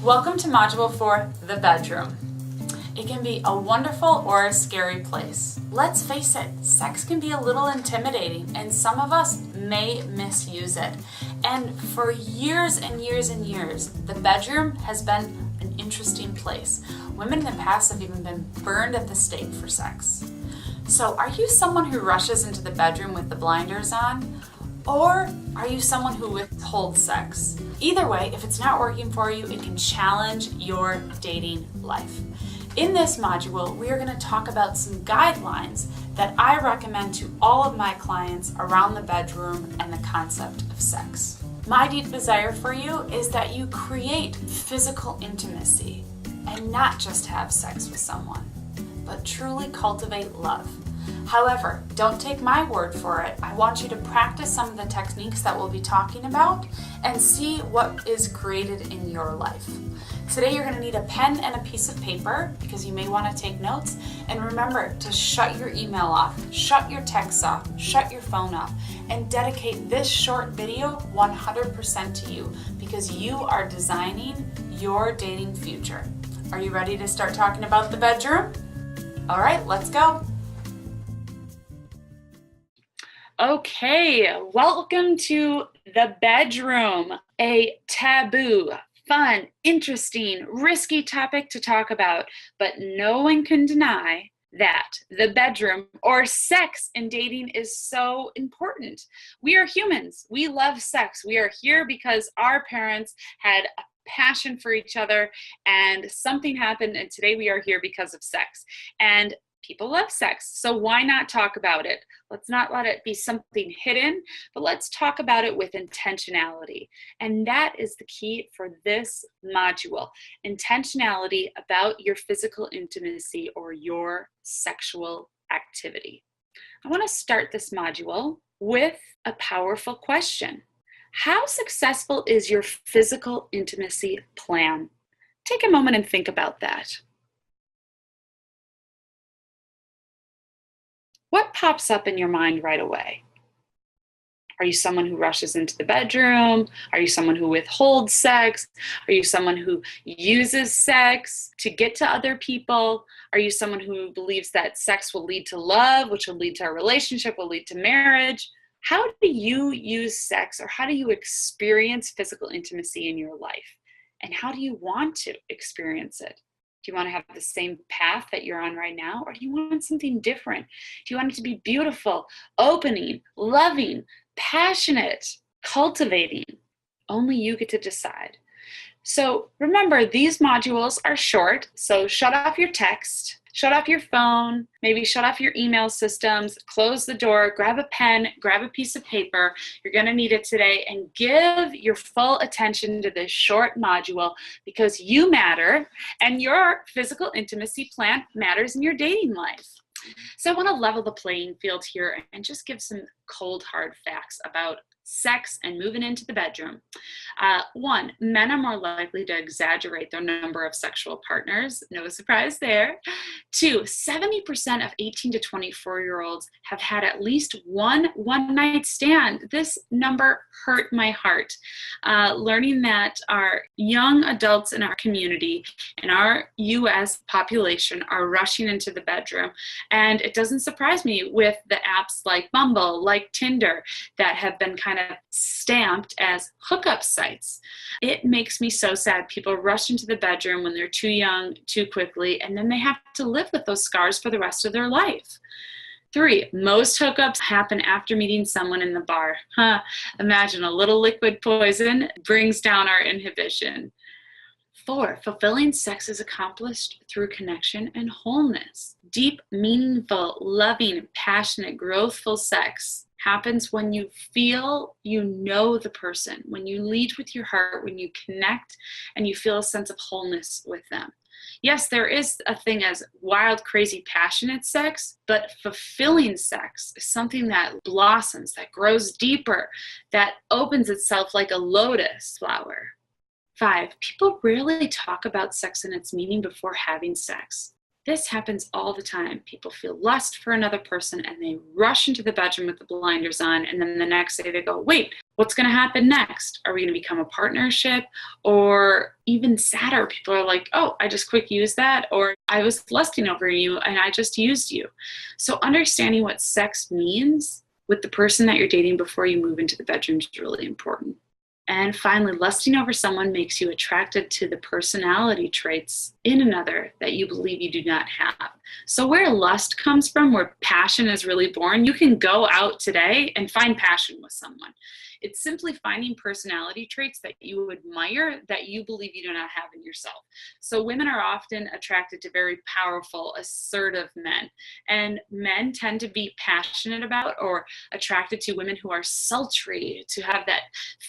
Welcome to Module 4, the bedroom. It can be a wonderful or a scary place. Let's face it, sex can be a little intimidating and some of us may misuse it. And for years and years and years, the bedroom has been an interesting place. Women in the past have even been burned at the stake for sex. So are you someone who rushes into the bedroom with the blinders on? Or are you someone who withholds sex? Either way, if it's not working for you, it can challenge your dating life. In this module, we are going to talk about some guidelines that I recommend to all of my clients around the bedroom and the concept of sex. My deep desire for you is that you create physical intimacy and not just have sex with someone, but truly cultivate love. However, don't take my word for it. I want you to practice some of the techniques that we'll be talking about and see what is created in your life. Today you're going to need a pen and a piece of paper because you may want to take notes. And remember to shut your email off, shut your texts off, shut your phone off, and dedicate this short video 100% to you because you are designing your dating future. Are you ready to start talking about the bedroom? All right, let's go. Okay, welcome to the bedroom, a taboo, fun, interesting, risky topic to talk about, but no one can deny that the bedroom or sex in dating is so important. We are humans. We love sex. We are here because our parents had a passion for each other and something happened, and today we are here because of sex. And people love sex, so why not talk about it? Let's not let it be something hidden, but let's talk about it with intentionality. And that is the key for this module, intentionality about your physical intimacy or your sexual activity. I want to start this module with a powerful question. How successful is your physical intimacy plan? Take a moment and think about that. What pops up in your mind right away? Are you someone who rushes into the bedroom? Are you someone who withholds sex? Are you someone who uses sex to get to other people? Are you someone who believes that sex will lead to love, which will lead to a relationship, will lead to marriage? How do you use sex, or how do you experience physical intimacy in your life? And how do you want to experience it? Do you want to have the same path that you're on right now? Or do you want something different? Do you want it to be beautiful, opening, loving, passionate, cultivating? Only you get to decide. So remember, these modules are short, so shut off your text, shut off your phone, maybe shut off your email systems, close the door, grab a pen, grab a piece of paper. You're going to need it today, and give your full attention to this short module because you matter and your physical intimacy plan matters in your dating life. So I want to level the playing field here and just give some cold, hard facts about sex and moving into the bedroom. One, men are more likely to exaggerate their number of sexual partners. No surprise there. Two, 70% of 18 to 24-year-olds have had at least one one-night stand. This number hurt my heart. Learning that our young adults in our community and our US population are rushing into the bedroom. And it doesn't surprise me with the apps like Bumble, like Tinder, that have been kind of stamped as hookup sites. It makes me so sad. People rush into the bedroom when they're too young, too quickly, and then they have to live with those scars for the rest of their life. Three, most hookups happen after meeting someone in the bar. Imagine a little liquid poison brings down our inhibition. Four, fulfilling sex is accomplished through connection and wholeness. Deep, meaningful, loving, passionate, growthful sex happens when you feel you know the person, when you lead with your heart, when you connect and you feel a sense of wholeness with them. Yes, there is a thing as wild, crazy, passionate sex, but fulfilling sex is something that blossoms, that grows deeper, that opens itself like a lotus flower. Five, people rarely talk about sex and its meaning before having sex. This happens all the time. People feel lust for another person and they rush into the bedroom with the blinders on. And then the next day they go, wait, what's going to happen next? Are we going to become a partnership? Or even sadder, people are like, oh, I just quick used that. Or I was lusting over you and I just used you. So understanding what sex means with the person that you're dating before you move into the bedroom is really important. And finally, lusting over someone makes you attracted to the personality traits in another that you believe you do not have. So where lust comes from, where passion is really born, you can go out today and find passion with someone. It's simply finding personality traits that you admire that you believe you do not have in yourself. So women are often attracted to very powerful, assertive men. And men tend to be passionate about or attracted to women who are sultry, to have that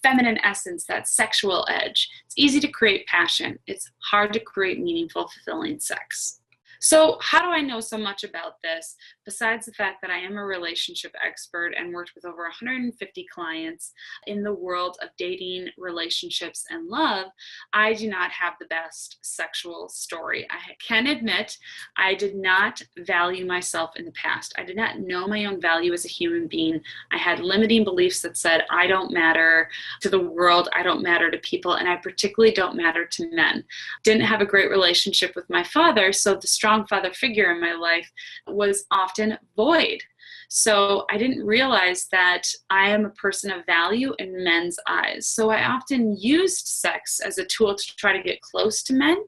feminine essence, that sexual edge. It's easy to create passion. It's hard to create meaningful, fulfilling sex. So how do I know so much about this? Besides the fact that I am a relationship expert and worked with over 150 clients in the world of dating, relationships, and love, I do not have the best sexual story. I can admit I did not value myself in the past. I did not know my own value as a human being. I had limiting beliefs that said, I don't matter to the world, I don't matter to people, and I particularly don't matter to men. Didn't have a great relationship with my father, so the strong father figure in my life was often void. So I didn't realize that I am a person of value in men's eyes. So I often used sex as a tool to try to get close to men.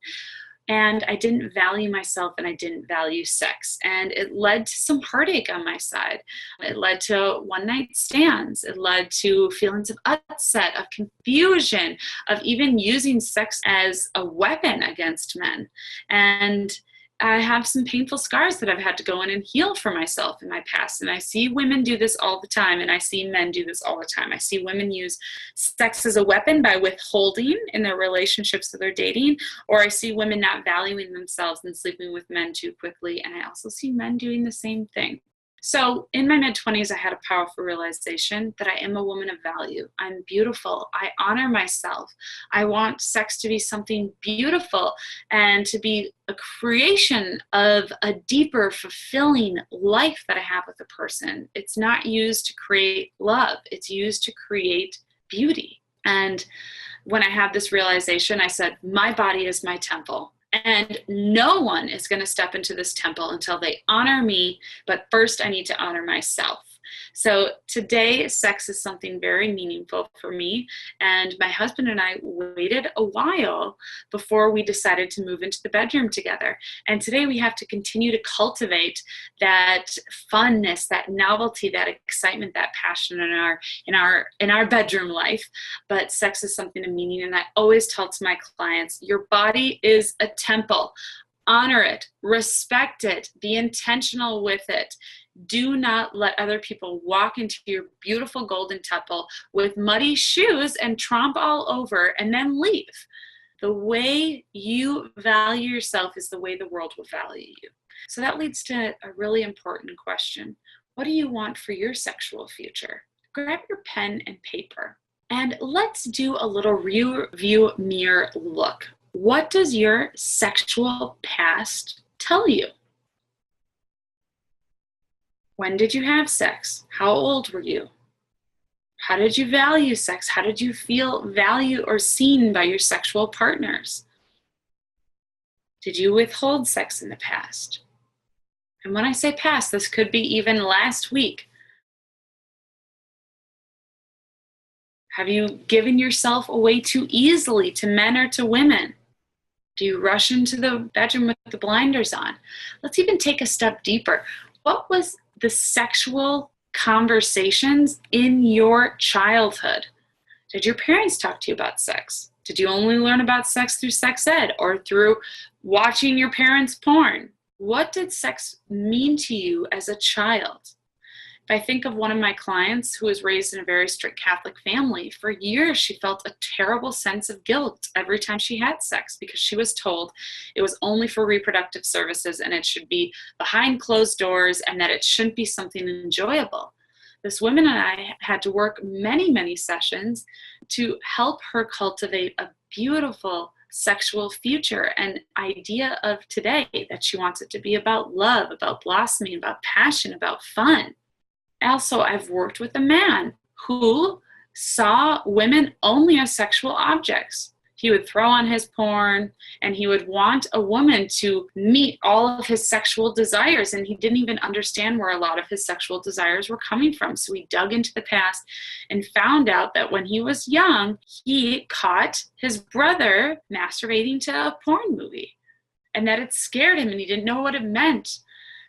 And I didn't value myself and I didn't value sex. And it led to some heartache on my side. It led to one night stands. It led to feelings of upset, of confusion, of even using sex as a weapon against men. And I have some painful scars that I've had to go in and heal for myself in my past. And I see women do this all the time, and I see men do this all the time. I see women use sex as a weapon by withholding in their relationships that they're dating, or I see women not valuing themselves and sleeping with men too quickly. And I also see men doing the same thing. So in my mid-20s, I had a powerful realization that I am a woman of value. I'm beautiful. I honor myself. I want sex to be something beautiful and to be a creation of a deeper, fulfilling life that I have with a person. It's not used to create love. It's used to create beauty. And when I had this realization, I said, my body is my temple. And no one is going to step into this temple until they honor me, but first I need to honor myself. So today, sex is something very meaningful for me, and my husband and I waited a while before we decided to move into the bedroom together. And today we have to continue to cultivate that funness, that novelty, that excitement, that passion in our bedroom life. But sex is something of meaning, and I always tell to my clients, your body is a temple. Honor it, respect it, be intentional with it. Do not let other people walk into your beautiful golden temple with muddy shoes and tromp all over and then leave. The way you value yourself is the way the world will value you. So that leads to a really important question. What do you want for your sexual future? Grab your pen and paper and let's do a little review mirror look. What does your sexual past tell you? When did you have sex? How old were you? How did you value sex? How did you feel valued or seen by your sexual partners? Did you withhold sex in the past? And when I say past, this could be even last week. Have you given yourself away too easily to men or to women? Do you rush into the bedroom with the blinders on? Let's even take a step deeper. What was the sexual conversations in your childhood? Did your parents talk to you about sex? Did you only learn about sex through sex ed or through watching your parents' porn? What did sex mean to you as a child? If I think of one of my clients who was raised in a very strict Catholic family, for years she felt a terrible sense of guilt every time she had sex because she was told it was only for reproductive services and it should be behind closed doors and that it shouldn't be something enjoyable. This woman and I had to work many, many sessions to help her cultivate a beautiful sexual future and idea of today, that she wants it to be about love, about blossoming, about passion, about fun. Also, I've worked with a man who saw women only as sexual objects. He would throw on his porn and he would want a woman to meet all of his sexual desires, and he didn't even understand where a lot of his sexual desires were coming from. So he dug into the past and found out that when he was young, he caught his brother masturbating to a porn movie, and that it scared him and he didn't know what it meant.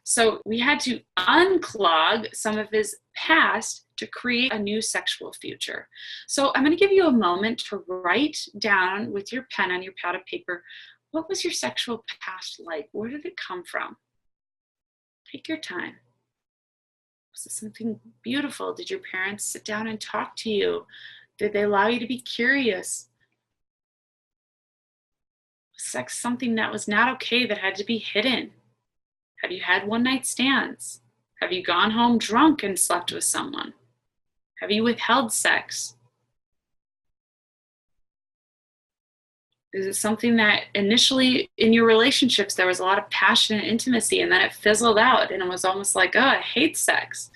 So we had to unclog some of his past to create a new sexual future. So I'm going to give you a moment to write down with your pen on your pad of paper, what was your sexual past like? Where did it come from? Take your time. Was it something beautiful? Did your parents sit down and talk to you? Did they allow you to be curious? Was sex something that was not okay, that had to be hidden? Have you had one-night stands? Have you gone home drunk and slept with someone? Have you withheld sex? Is it something that initially in your relationships there was a lot of passion and intimacy, and then it fizzled out and it was almost like, oh, I hate sex?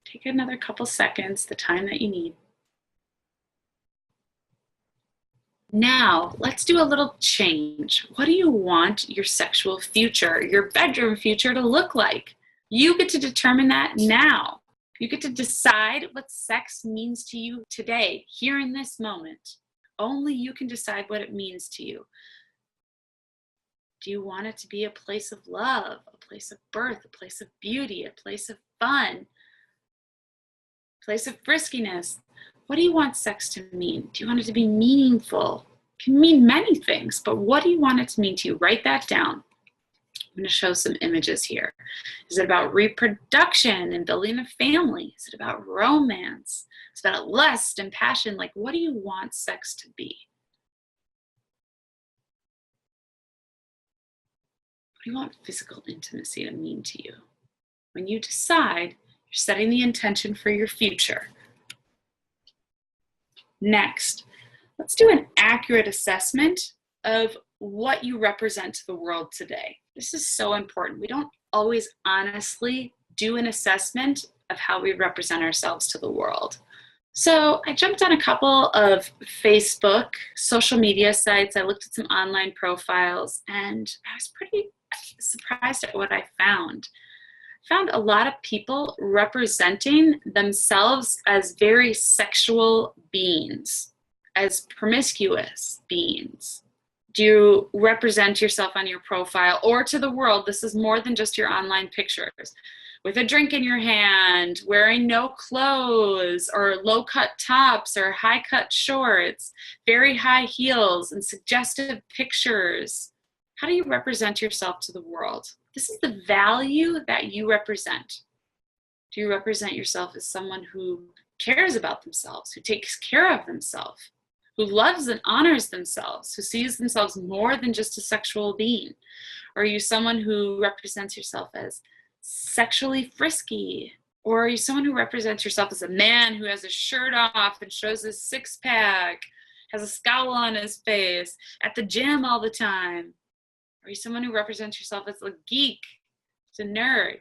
Take another couple seconds, the time that you need. Now, let's do a little change. What do you want your sexual future, your bedroom future to look like? You get to determine that now. You get to decide what sex means to you today, here in this moment. Only you can decide what it means to you. Do you want it to be a place of love, a place of birth, a place of beauty, a place of fun, a place of friskiness? What do you want sex to mean? Do you want it to be meaningful? It can mean many things, but what do you want it to mean to you? Write that down. I'm going to show some images here. Is it about reproduction and building a family? Is it about romance? Is it about lust and passion? Like, what do you want sex to be? What do you want physical intimacy to mean to you? When you decide, you're setting the intention for your future. Next, let's do an accurate assessment of what you represent to the world today. This is so important. We don't always honestly do an assessment of how we represent ourselves to the world. So I jumped on a couple of Facebook social media sites. I looked at some online profiles, and I was pretty surprised at what I found. I found a lot of people representing themselves as very sexual beings, as promiscuous beings. Do you represent yourself on your profile or to the world? This is more than just your online pictures. With a drink in your hand, wearing no clothes, or low-cut tops, or high-cut shorts, very high heels, and suggestive pictures. How do you represent yourself to the world? This is the value that you represent. Do you represent yourself as someone who cares about themselves, who takes care of themselves, who loves and honors themselves, who sees themselves more than just a sexual being? Or are you someone who represents yourself as sexually frisky? Or are you someone who represents yourself as a man who has his shirt off and shows his six-pack, has a scowl on his face, at the gym all the time? Are you someone who represents yourself as a geek, as a nerd?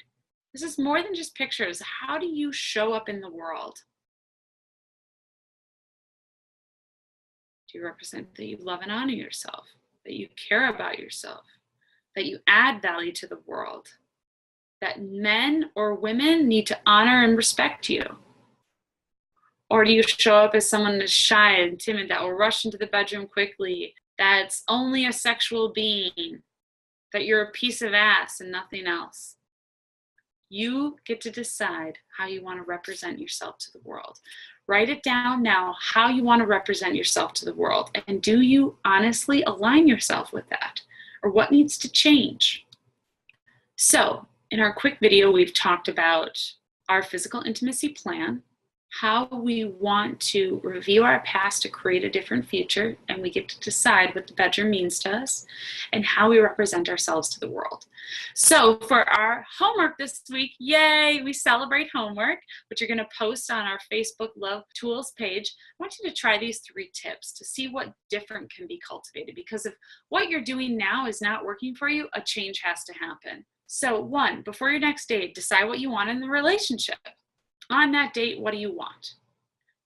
This is more than just pictures. How do you show up in the world? Do you represent that you love and honor yourself, that you care about yourself, that you add value to the world, that men or women need to honor and respect you? Or do you show up as someone that's shy and timid, that will rush into the bedroom quickly, that's only a sexual being, that you're a piece of ass and nothing else? You get to decide how you want to represent yourself to the world. Write it down now, how you want to represent yourself to the world. And do you honestly align yourself with that? Or what needs to change? So, in our quick video, we've talked about our physical intimacy plan. how we want to review our past to create a different future, and we get to decide what the bedroom means to us and how we represent ourselves to the world. So for our homework this week, yay, we celebrate homework, which you're going to post on our Facebook Love Tools page. I want you to try these 3 tips to see what different can be cultivated, because if what you're doing now is not working for you, a change has to happen. So 1, before your next date, decide what you want in the relationship. On that date, what do you want?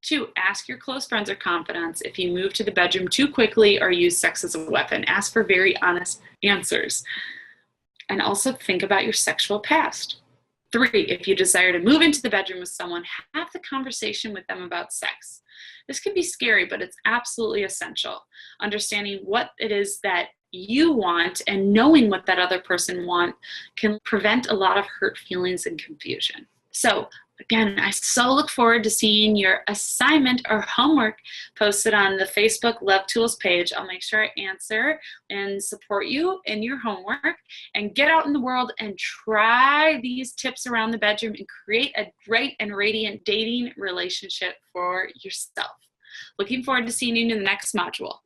2, ask your close friends or confidants if you move to the bedroom too quickly or use sex as a weapon. Ask for very honest answers. And also think about your sexual past. 3, if you desire to move into the bedroom with someone, have the conversation with them about sex. This can be scary, but it's absolutely essential. Understanding what it is that you want and knowing what that other person wants can prevent a lot of hurt feelings and confusion. So again, I so look forward to seeing your assignment or homework posted on the Facebook Love Tools page. I'll make sure I answer and support you in your homework, and get out in the world and try these tips around the bedroom and create a great and radiant dating relationship for yourself. Looking forward to seeing you in the next module.